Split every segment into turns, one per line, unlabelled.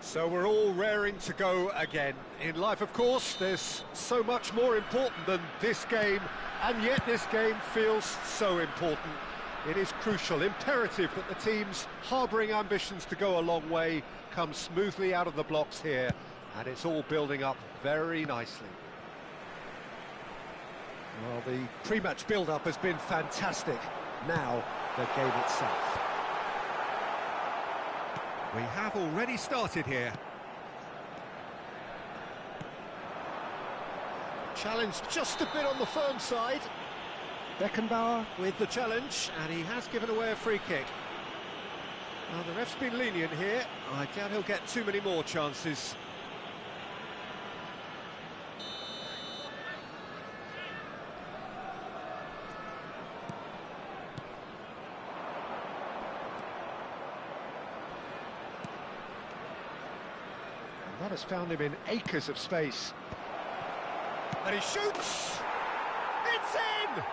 So we're all raring to go again. In life, of course, there's so much more important than this game, and yet this game feels so important. It is crucial, imperative that the teams harbouring ambitions to go a long way come smoothly out of the blocks here, and it's all building up very nicely. Well, the pre-match build-up has been fantastic. Now, the game itself. We have already started here. Challenge just a bit on the firm side. Beckenbauer with the challenge, and he has given away a free kick. Well, the ref's been lenient here. I doubt he'll get too many more chances. That has found him in acres of space. And he shoots! It's in!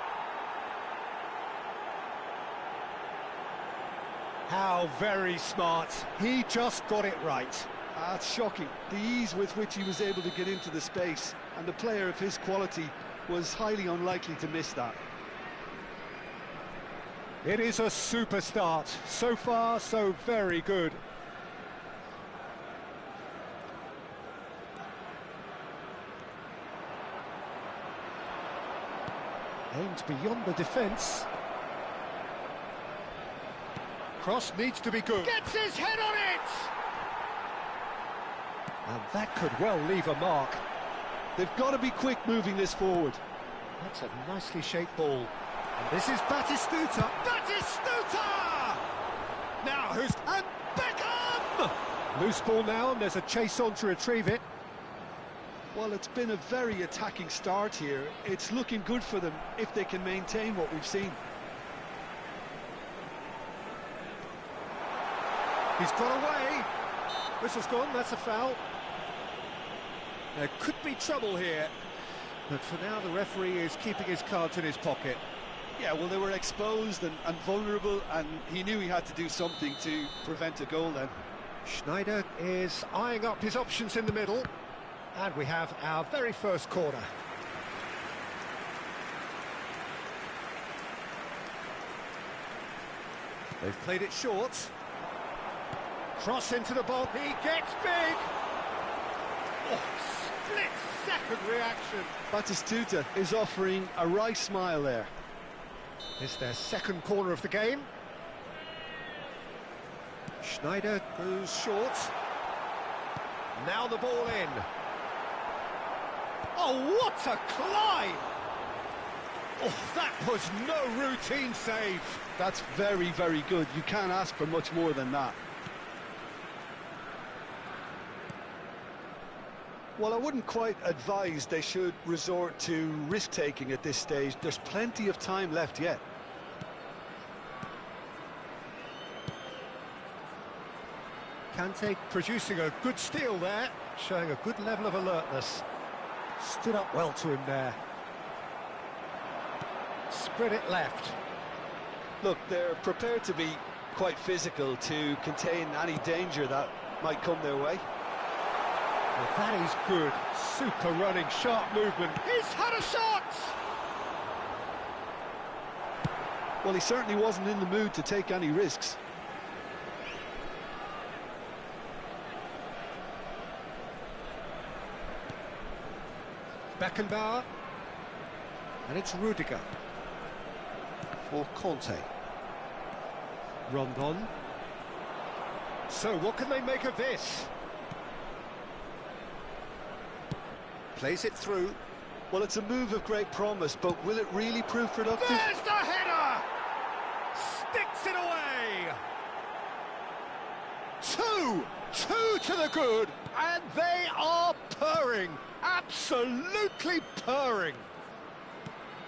How very smart. He just got it right.
That's shocking. The ease with which he was able to get into the space, and the player of his quality was highly unlikely to miss that.
It is a super start. So far, so very good. Aimed beyond the defence. Cross needs to be good. Gets his head on it! And that could well leave a mark.
They've got to be quick moving this forward.
That's a nicely shaped ball. And this is Batistuta. Batistuta! Now who's... And Beckham! Loose ball now, and there's a chase on to retrieve it.
Well, it's been a very attacking start here. It's looking good for them if they can maintain what we've seen.
He's got away. Whistle's gone, that's a foul. There could be trouble here. But for now, the referee is keeping his cards in his pocket.
Yeah, well, they were exposed and vulnerable, and he knew he had to do something to prevent a goal then.
Schneider is eyeing up his options in the middle. And we have our very first corner. They've played it short. Cross into the ball. He gets big. Oh, split-second reaction.
Batistuta is offering a wry smile there.
It's their second corner of the game. Schneider goes short. Now the ball in. Oh, what a climb! Oh, that was no routine save.
That's very, very good. You can't ask for much more than that. Well, I wouldn't quite advise they should resort to risk-taking at this stage. There's plenty of time left yet.
Kante producing a good steal there, showing a good level of alertness. Stood up well to him there. Spread it left.
Look, they're prepared to be quite physical to contain any danger that might come their way.
Well, that is good. Super running, sharp movement. He's had a shot!
Well, he certainly wasn't in the mood to take any risks.
Beckenbauer, and it's Rudiger for Conte. Rondon. So what can they make of this? Plays it through.
Well, it's a move of great promise, but will it really prove productive?
There's the header! Sticks it away! Two to the good, and they are purring. Absolutely purring.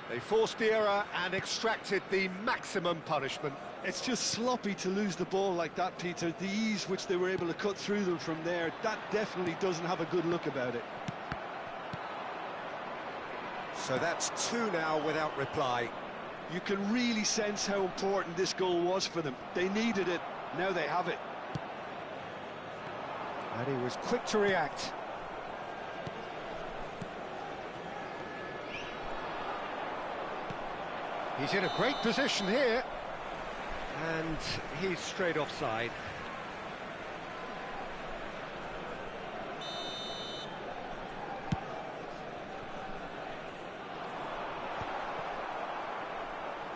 They forced the error and extracted the maximum punishment.
It's just sloppy to lose the ball like that, Peter. The ease which they were able to cut through them from there, that definitely doesn't have a good look about it.
So that's two now without reply.
You can really sense how important this goal was for them. They needed it, now they have it.
And he was quick to react. He's in a great position here. And he's straight offside.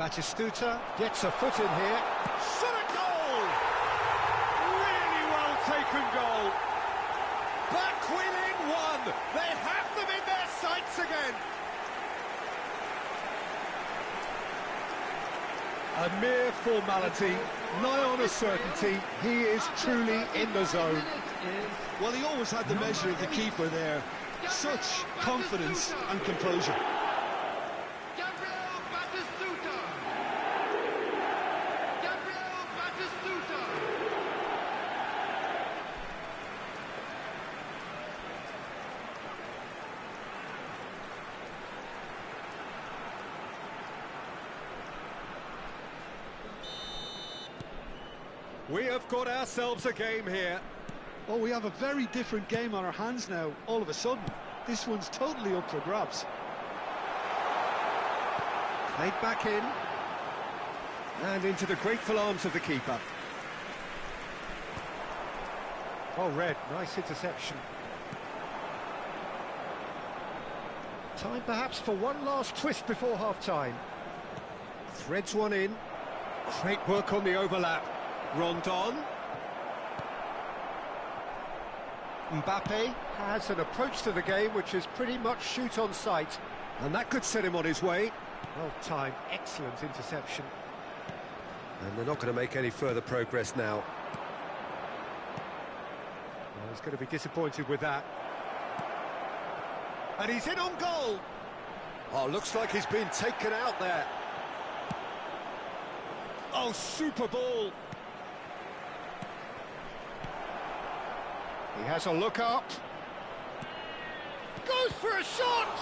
Batistuta gets a foot in here. Shot a goal! Really well taken goal. Back within one. They have them in their sights again. A mere formality, nigh on a certainty. He is truly in the zone.
Well, he always had the measure of the keeper there. Such confidence and composure.
We have got ourselves a game here.
Oh, we have a very different game on our hands now, all of a sudden. This one's totally up for grabs.
Played back in. And into the grateful arms of the keeper. Oh, Red, nice interception. Time perhaps for one last twist before half-time. Threads one in. Great work on the overlap. Rondon. Mbappe has an approach to the game which is pretty much shoot on sight, and that could set him on his way. Well timed, excellent interception. And they're not going to make any further progress now. Well, he's going to be disappointed with that. And he's in on goal. Oh, looks like he's been taken out there. Oh, super ball. He has a look up. Goes for a shot!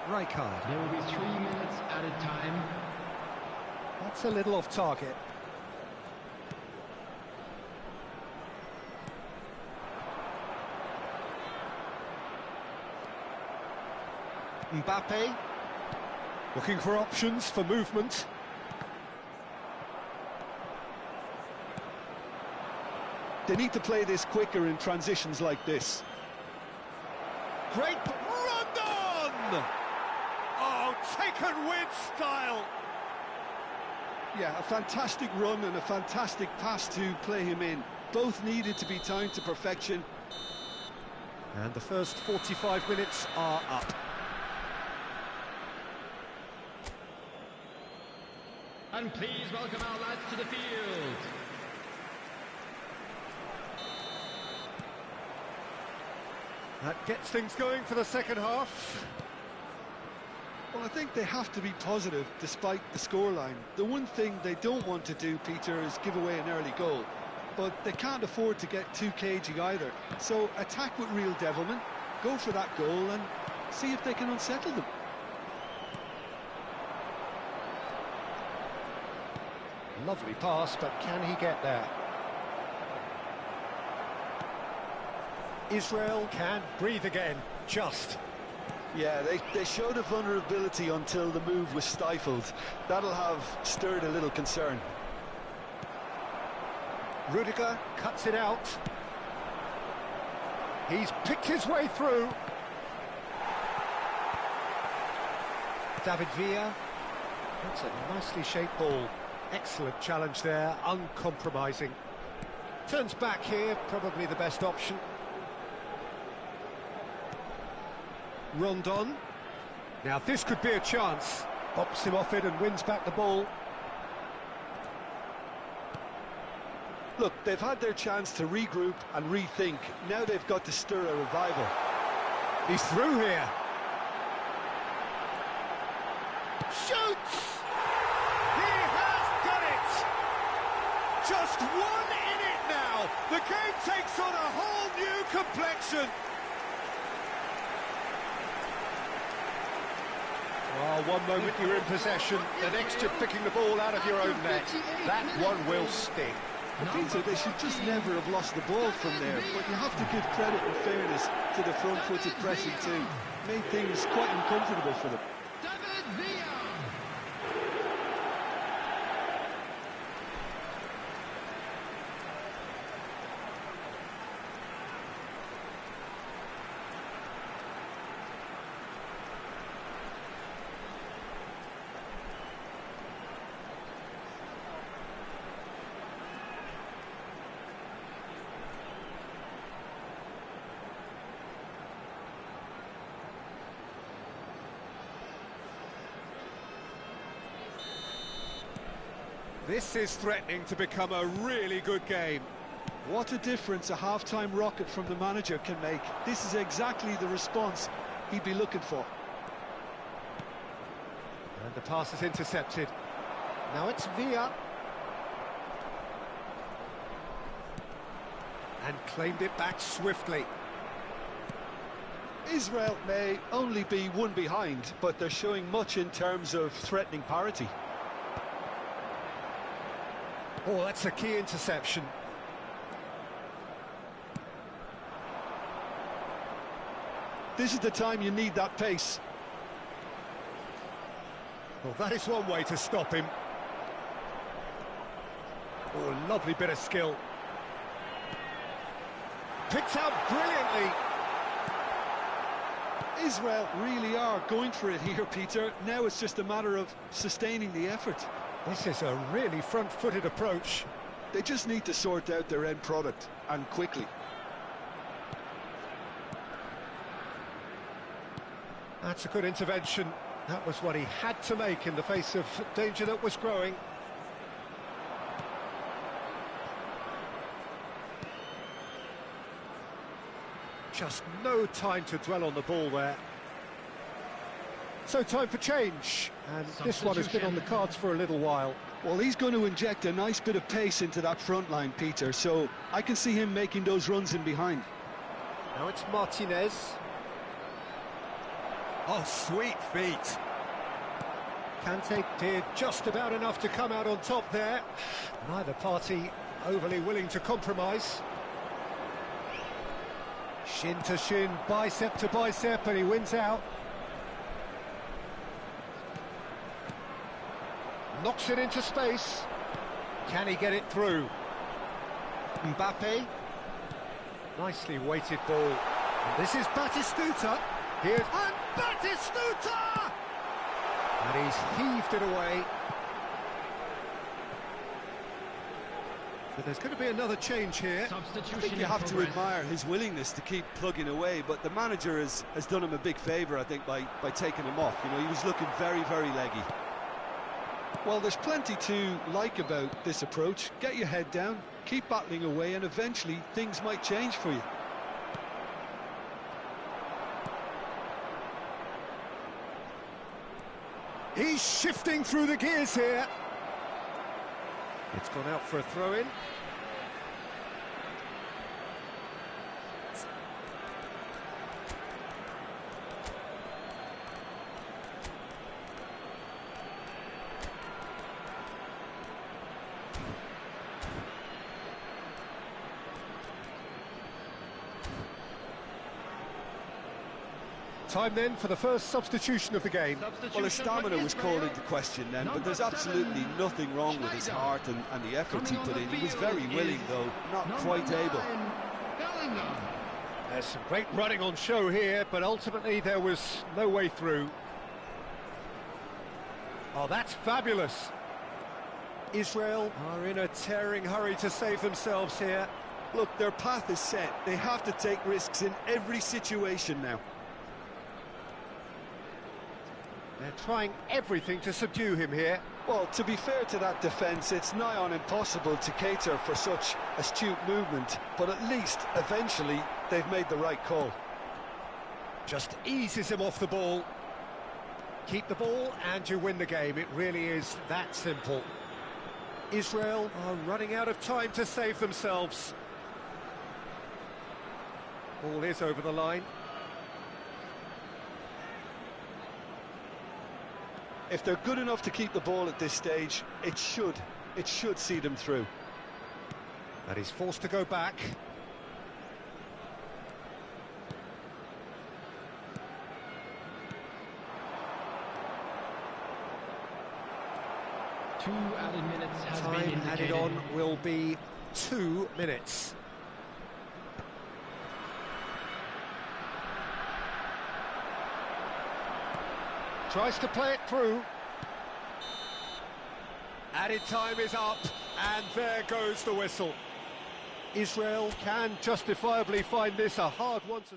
Rijkaard.
There will be 3 minutes at a time.
That's a little off target. Mbappe. Looking for options for movement.
They need to play this quicker in transitions like this.
Great Rondon! Oh, taken with style!
Yeah, a fantastic run and a fantastic pass to play him in. Both needed to be timed to perfection.
And the first 45 minutes are up.
And please welcome our lads to the field.
That gets things going for the second half.
Well, I think they have to be positive despite the scoreline. The one thing they don't want to do, Peter, is give away an early goal. But they can't afford to get too cagey either. So attack with real devilment, go for that goal and see if they can unsettle them.
Lovely pass, but can he get there? Israel can breathe again, just.
Yeah, they showed a vulnerability until the move was stifled. That'll have stirred a little concern.
Rudiger cuts it out. He's picked his way through. David Villa. That's a nicely shaped ball. Excellent challenge there, uncompromising. Turns back here, probably the best option. Rondon. Now this could be a chance. Pops him off it and wins back the ball.
Look, they've had their chance to regroup and rethink. Now they've got to stir a revival.
He's through here. Shoots! He has done it! Just one in it now. The game takes on a whole new complexion. Well, one moment you're in possession, the next you're picking the ball out of your own net. That one will sting.
Peter, they should just never have lost the ball from there, but you have to give credit and fairness to the front-footed pressing too. Made things quite uncomfortable for them.
David Villa.
This is threatening to become a really good game.
What a difference a half-time rocket from the manager can make. This is exactly the response he'd be looking for.
And the pass is intercepted. Now it's Villa. And claimed it back swiftly.
Israel may only be one behind, but they're showing much in terms of threatening parity.
Oh, that's a key interception.
This is the time you need that pace.
Well, that is one way to stop him. Oh, lovely bit of skill. Picked out brilliantly.
Israel really are going for it here, Peter. Now it's just a matter of sustaining the effort.
This is a really front-footed approach.
They just need to sort out their end product, and quickly.
That's a good intervention. That was what he had to make in the face of danger that was growing. Just no time to dwell on the ball there. So time for change, and this one has been on the cards for a little while.
Well, he's going to inject a nice bit of pace into that front line, Peter, so I can see him making those runs in behind.
Now it's Martinez. Oh, sweet feet. Kante did just about enough to come out on top there. Neither party overly willing to compromise. Shin to shin, bicep to bicep, and he wins out. Knocks it into space. Can he get it through? Mbappe. Nicely weighted ball. And this is Batistuta. Here's and Batistuta! And he's heaved it away. So there's going to be another change here.
I think you have to admire his willingness to keep plugging away, but the manager has done him a big favour, I think, by taking him off. You know, he was looking very, very leggy. Well, there's plenty to like about this approach. Get your head down, keep battling away, and eventually things might change for you.
He's shifting through the gears here. It's gone out for a throw-in. Time then for the first substitution of the game.
Well, his stamina was called into question then, but there's absolutely nothing wrong with his heart and the efforts he put in. He was very willing, though, not quite able.
There's some great running on show here, but ultimately there was no way through. Oh, that's fabulous. Israel are in a tearing hurry to save themselves here.
Look, their path is set. They have to take risks in every situation now.
They're trying everything to subdue him here.
Well, to be fair to that defence, it's nigh on impossible to cater for such astute movement, but at least, eventually, they've made the right call.
Just eases him off the ball. Keep the ball and you win the game. It really is that simple. Israel are running out of time to save themselves. Ball is over the line.
If they're good enough to keep the ball at this stage, it should see them through.
And he's forced to go back.
Two added minutes has been
Time
indicated.
added on will be 2 minutes. Tries to play it through. Added time is up, and there goes the whistle. Israel can justifiably find this a hard one to...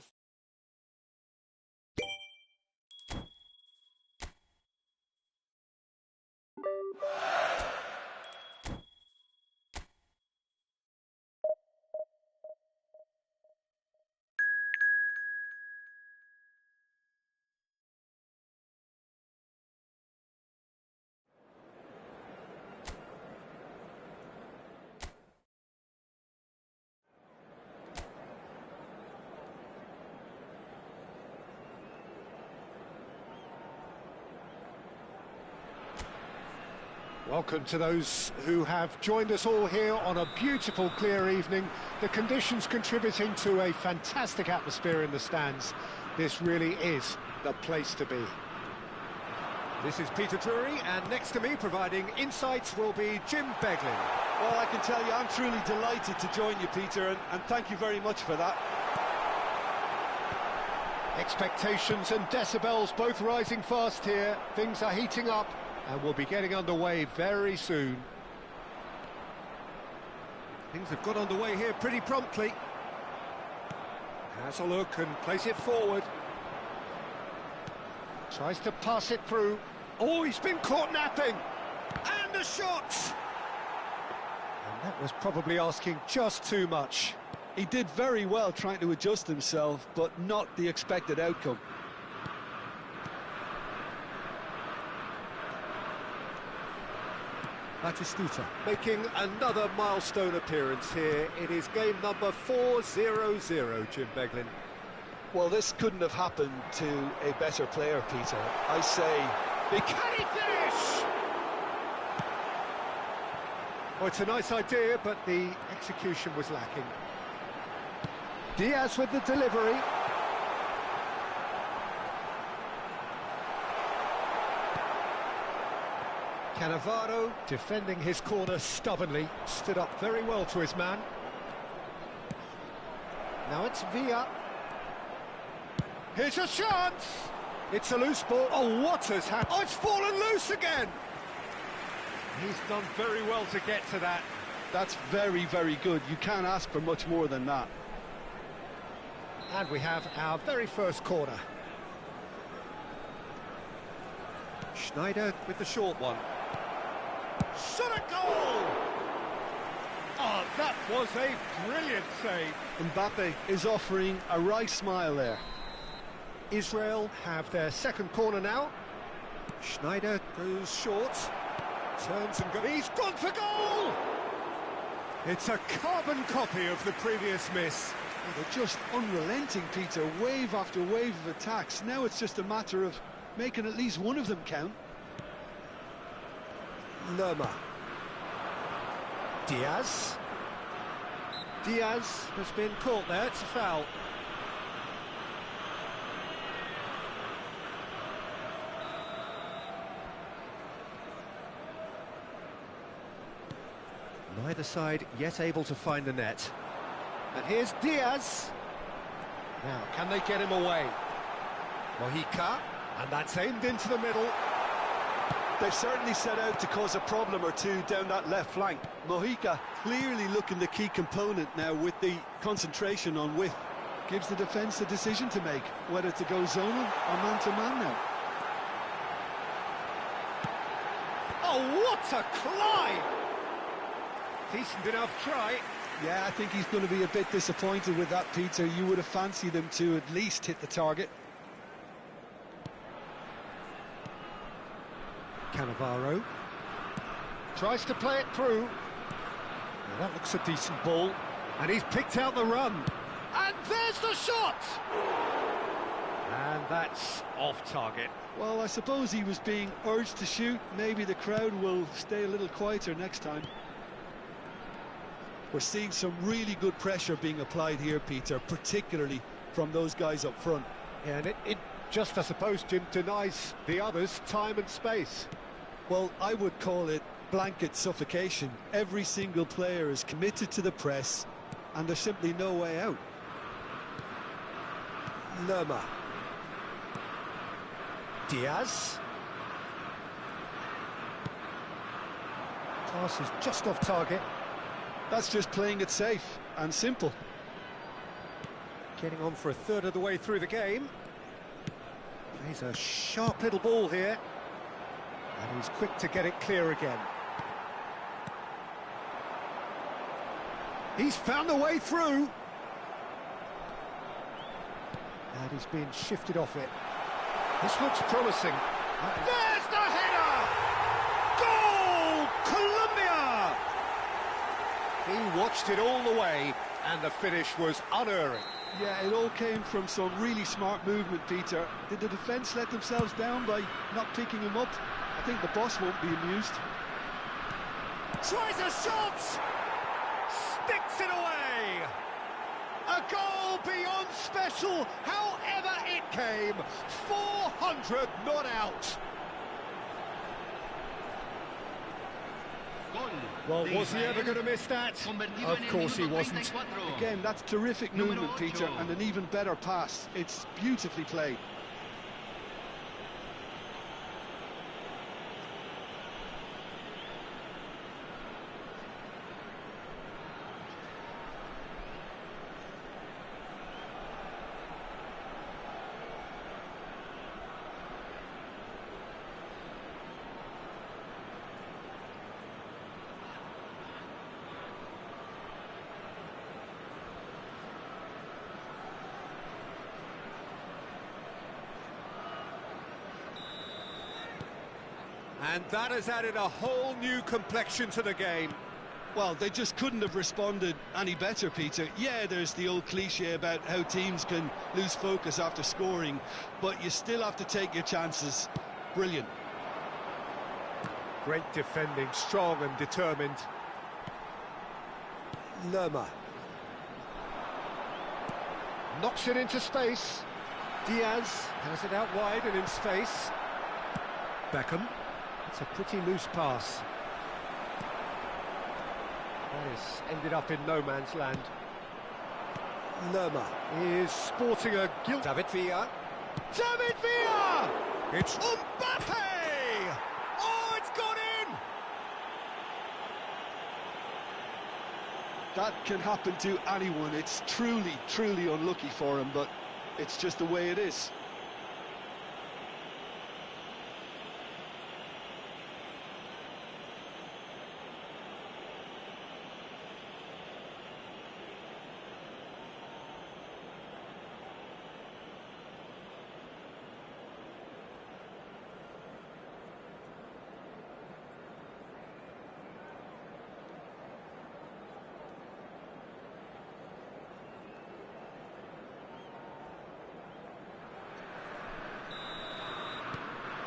Welcome to those who have joined us all here on a beautiful, clear evening. The conditions contributing to a fantastic atmosphere in the stands. This really is the place to be. This is Peter Drury, and next to me, providing insights, will be Jim Beglin.
Well, I can tell you, I'm truly delighted to join you, Peter, and thank you very much for that.
Expectations and decibels both rising fast here. Things are heating up, and we'll be getting underway very soon. Things have got underway here pretty promptly. Has a look and plays it forward. Tries to pass it through. Oh, he's been caught napping. And a shot! And that was probably asking just too much.
He did very well trying to adjust himself, but not the expected outcome.
Batistuta making another milestone appearance here. It is game number 4-0-0, Jim Beglin.
Well, this couldn't have happened to a better player, Peter. I say...
Can he finish? Well, it's a nice idea, but the execution was lacking. Diaz with the delivery. Cannavaro defending his corner stubbornly, stood up very well to his man. Now it's Villa. Here's a chance! It's a loose ball. Oh, what has happened? Oh, it's fallen loose again! He's done very well to get to that.
That's very, very good. You can't ask for much more than that.
And we have our very first corner. Schneider with the short one. Shot a goal! Oh, that was a brilliant save.
Mbappe is offering a right smile there.
Israel have their second corner now. Schneider goes short. Turns and goes. He's gone for goal! It's a carbon copy of the previous miss.
Oh, they're just unrelenting, Peter. Wave after wave of attacks. Now it's just a matter of making at least one of them count.
Lerma. Diaz. Diaz has been caught there. It's a foul. Neither side yet able to find the net. And here's Diaz. Now, can they get him away? Mojica, and that's aimed into the middle.
They've certainly set out to cause a problem or two down that left flank. Mojica clearly looking the key component now with the concentration on width. Gives the defence a decision to make, whether to go zonal or man-to-man now.
Oh, what a climb! Decent enough try.
Yeah, I think he's going to be a bit disappointed with that, Peter. You would have fancied him to at least hit the target.
Cannavaro tries to play it through. Now that looks a decent ball, and he's picked out the run. And there's the shot! And that's off target.
Well, I suppose he was being urged to shoot. Maybe the crowd will stay a little quieter next time. We're seeing some really good pressure being applied here, Peter, particularly from those guys up front.
Yeah, and it just, I suppose, Jim, denies the others time and space.
Well, I would call it blanket suffocation. Every single player is committed to the press, and there's simply no way out.
Lerma. Diaz. Pass is just off target.
That's just playing it safe and simple.
Getting on for a third of the way through the game. Plays a sharp little ball here. And he's quick to get it clear again. He's found a way through. And he's being shifted off it. This looks promising. There's the header! Goal! Colombia! He watched it all the way, and the finish was unerring.
Yeah, it all came from some really smart movement, Peter. Did the defence let themselves down by not picking him up? I think the boss won't be amused.
Tries a shot! Sticks it away! A goal beyond special, however it came. 400 not out. Well, was he ever going to miss that? Of course he wasn't.
Again, that's terrific movement, Peter, and an even better pass. It's beautifully played.
And that has added a whole new complexion to the game.
Well, they just couldn't have responded any better, Peter. Yeah, there's the old cliche about how teams can lose focus after scoring, but you still have to take your chances. Brilliant.
Great defending, strong and determined. Lerma. Knocks it into space. Diaz has it out wide and in space. Beckham. It's a pretty loose pass. This ended up in no man's land. Lerma is sporting a guilt. David Villa. David Villa! It's Mbappe! Oh, it's gone in!
That can happen to anyone. It's truly, truly unlucky for him, but it's just the way it is.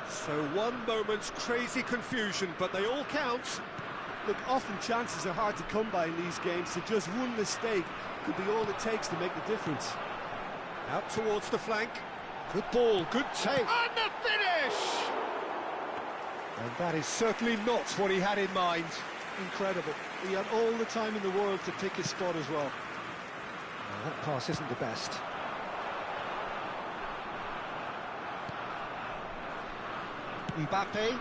So one moment's crazy confusion, but they all count.
Look, often chances are hard to come by in these games, so just one mistake could be all it takes to make the difference.
Out towards the flank. Good ball, good take. And the finish! And that is certainly not what he had in mind.
Incredible. He had all the time in the world to pick his spot as well.
Well, that pass isn't the best. Mbappe.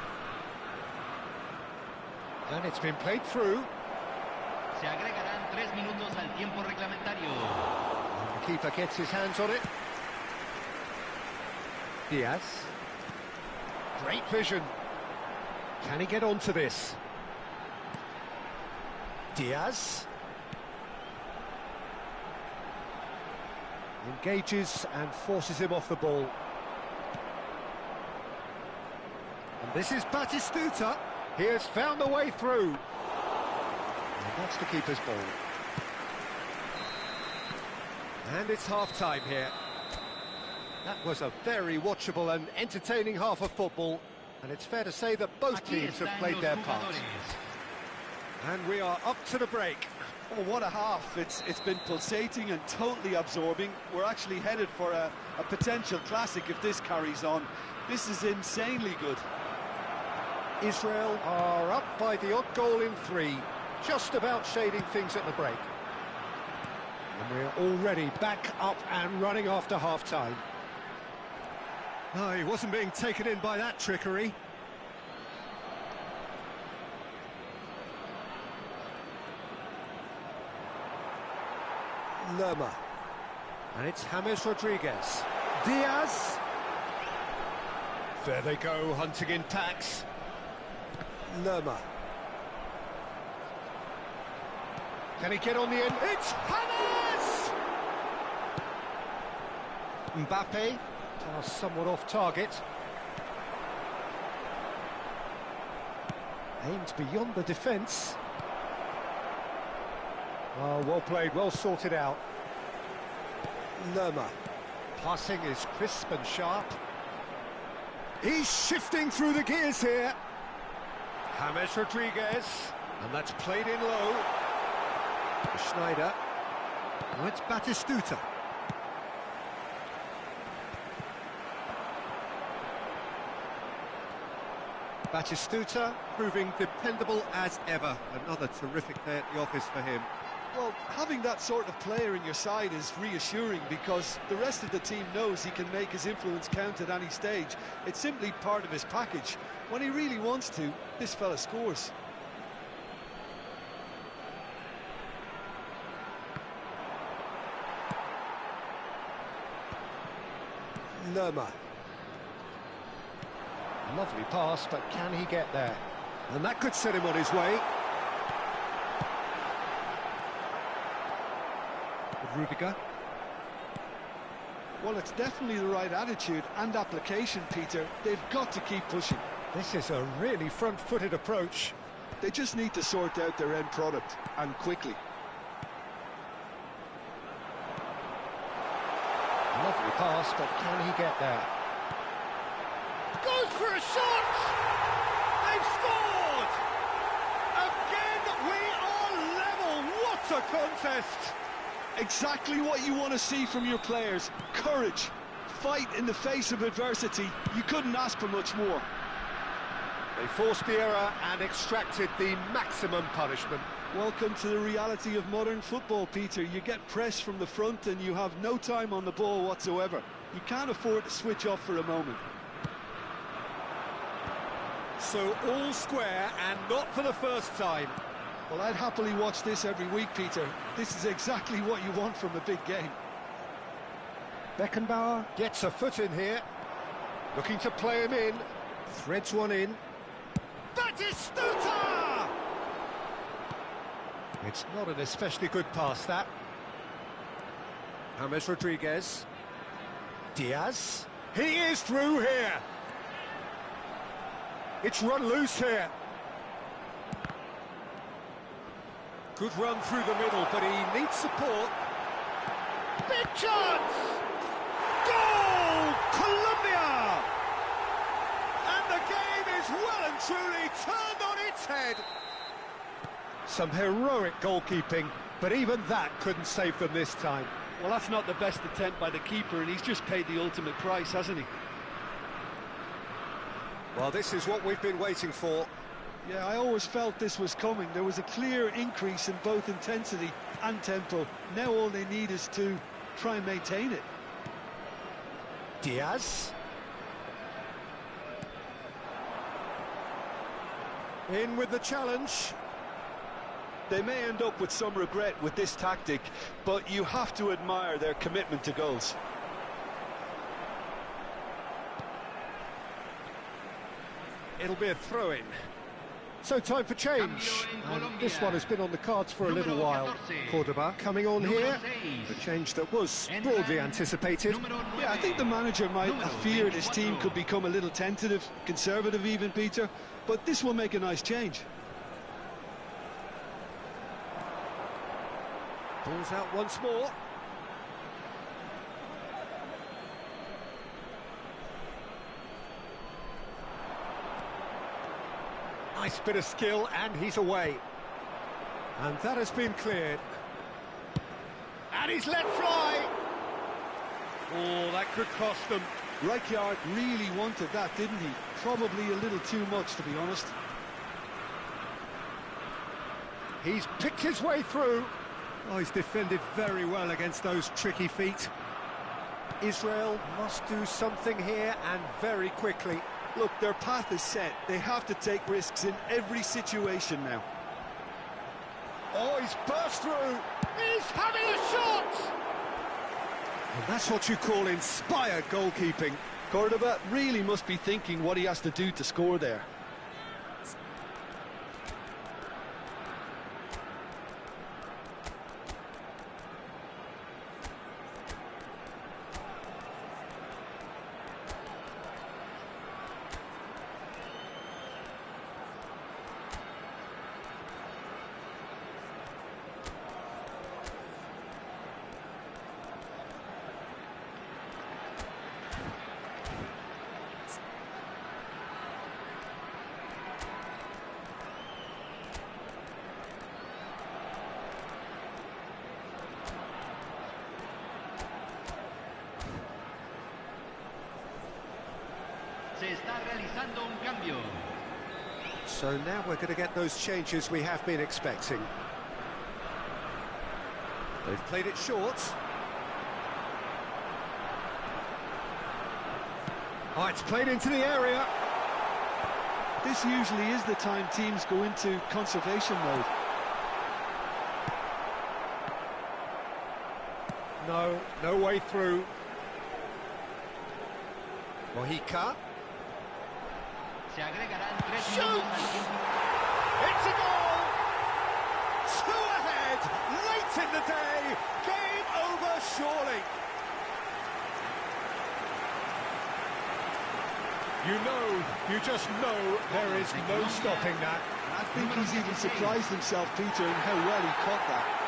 And it's been played through.
Se agregarán 3 minutos al tiempo reglamentario.
And the keeper gets his hands on it. Diaz. Great vision. Can he get onto this? Diaz. Engages and forces him off the ball. And this is Batistuta. He has found a way through. And that's the keeper's ball. And it's half-time here. That was a very watchable and entertaining half of football. And it's fair to say that both teams have played their part. And we are up to the break.
Oh, what a half. It's been pulsating and totally absorbing. We're actually headed for a potential classic if this carries on. This is insanely good.
Israel are up by the odd goal in 3, just about shading things at the break. And we're already back up and running after half-time. No, he wasn't being taken in by that trickery. Lerma. And it's James Rodriguez. Diaz. There they go, hunting in packs. Lerma. Can he get on the end? It's James! Mbappe. Pass somewhat off target. Aimed beyond the defence. Oh, well played, well sorted out. Lerma. Passing is crisp and sharp. He's shifting through the gears here. James Rodriguez. And that's played in low. Schneider. Now it's Batistuta. Batistuta proving dependable as ever. Another terrific day at the office for him.
Well, having that sort of player in your side is reassuring because the rest of the team knows he can make his influence count at any stage. It's simply part of his package. When he really wants to, this fella scores.
Lerma. Lovely pass, but can he get there? And that could set him on his way. Rudiger.
Well, it's definitely the right attitude and application, Peter. They've got to keep pushing.
This is a really front-footed approach.
They just need to sort out their end product, and quickly.
Lovely pass, but can he get there? Goes for a shot! They've scored! Again, we are level! What a contest!
Exactly what you want to see from your players. Courage, fight in the face of adversity. You couldn't ask for much more.
They forced the error and extracted the maximum punishment.
Welcome to the reality of modern football, Peter. You get pressed from the front and you have no time on the ball whatsoever. You can't afford to switch off for a moment.
So all square and not for the first time.
Well, I'd happily watch this every week, Peter. This is exactly what you want from a big game.
Beckenbauer gets a foot in here. Looking to play him in. Threads one in. Batistuta! It's not an especially good pass, that. James Rodriguez. Diaz. He is through here. It's run loose here. Good run through the middle, but he needs support. Big chance! Goal! Colombia! And the game is well and truly turned on its head. Some heroic goalkeeping, but even that couldn't save them this time.
Well, that's not the best attempt by the keeper, and he's just paid the ultimate price, hasn't he?
Well, this is what we've been waiting for.
Yeah, I always felt this was coming. There was a clear increase in both intensity and tempo. Now all they need is to try and maintain it.
Diaz. In with the challenge.
They may end up with some regret with this tactic, but you have to admire their commitment to goals.
It'll be a throw-in. So time for change, and this one has been on the cards for a little while. Cordoba coming on here, the change that was broadly anticipated.
Yeah, I think the manager might have feared his team could become a little tentative, conservative even, Peter, but this will make a nice change.
Pulls out once more. Nice bit of skill, and he's away. And that has been cleared. And he's let fly! Oh, that could cost them.
Rijkaard really wanted that, didn't he? Probably a little too much, to be honest.
He's picked his way through. Oh, he's defended very well against those tricky feet. Israel must do something here, and very quickly.
Look, their path is set. They have to take risks in every situation now.
Oh, he's burst through. He's having a shot! And that's what you call inspired goalkeeping.
Cordoba really must be thinking what he has to do to score there.
Se está realizando un cambio.
So now we're going to get those changes we have been expecting. They've played it short. Oh, it's played into the area.
This usually is the time teams go into conservation mode.
No way through. Mojica.
Se agregarán 3
Shoots!
minutos al tiempo.
It's a goal! 2 ahead, late in the day. Game over, surely. You just know there is no stopping that.
I think he's even surprised himself, Peter, in how well he caught that.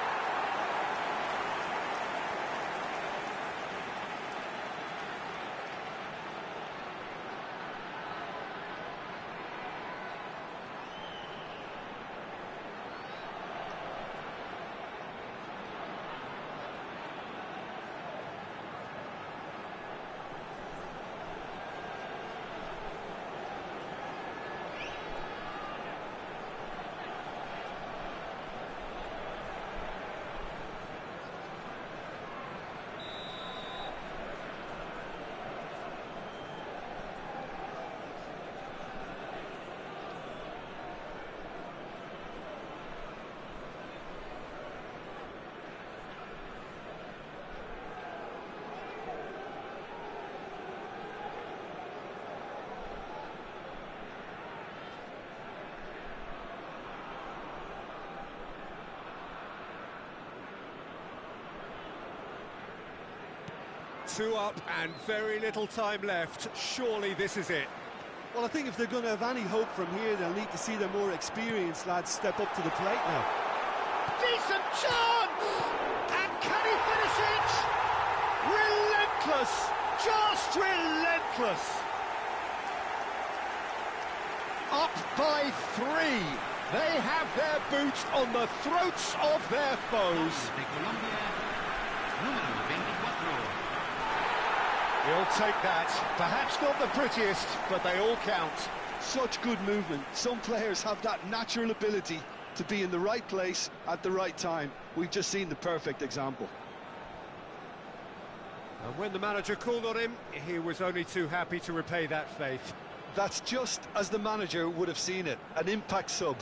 Two up and very little time left. Surely this is it.
Well, I think if they're going to have any hope from here, they'll need to see their more experienced lads step up to the plate now.
Decent chance! And can he finish it? Relentless! Just relentless! Up by 3. They have their boots on the throats of their foes.
De Colombia, número 24.
He'll take that. Perhaps not the prettiest, but they all count.
Such good movement. Some players have that natural ability to be in the right place at the right time. We've just seen the perfect example.
And when the manager called on him, he was only too happy to repay that faith.
That's just as the manager would have seen it, an impact sub.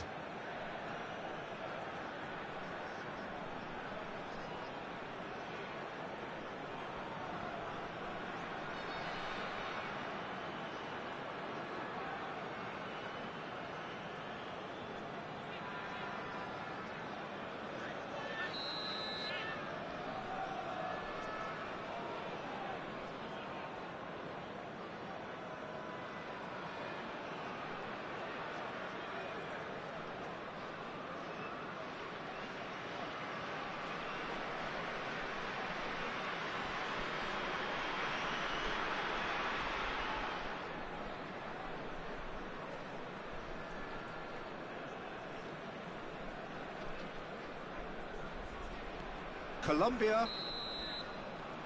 Colombia.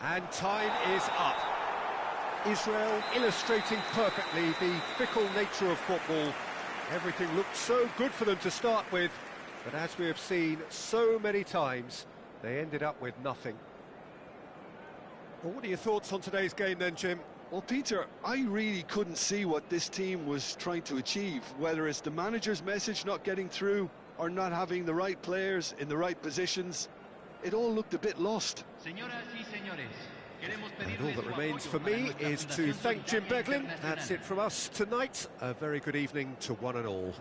And time is up. Israel illustrating perfectly the fickle nature of football. Everything looked so good for them to start with, but as we have seen so many times, they ended up with nothing. Well, what are your thoughts on today's game then, Jim?
Well, Peter, I really couldn't see what this team was trying to achieve, whether it's the manager's message not getting through or not having the right players in the right positions. It all looked a bit lost.
And all that remains for me is to thank Jim Beglin. That's it from us tonight. A very good evening to one and all.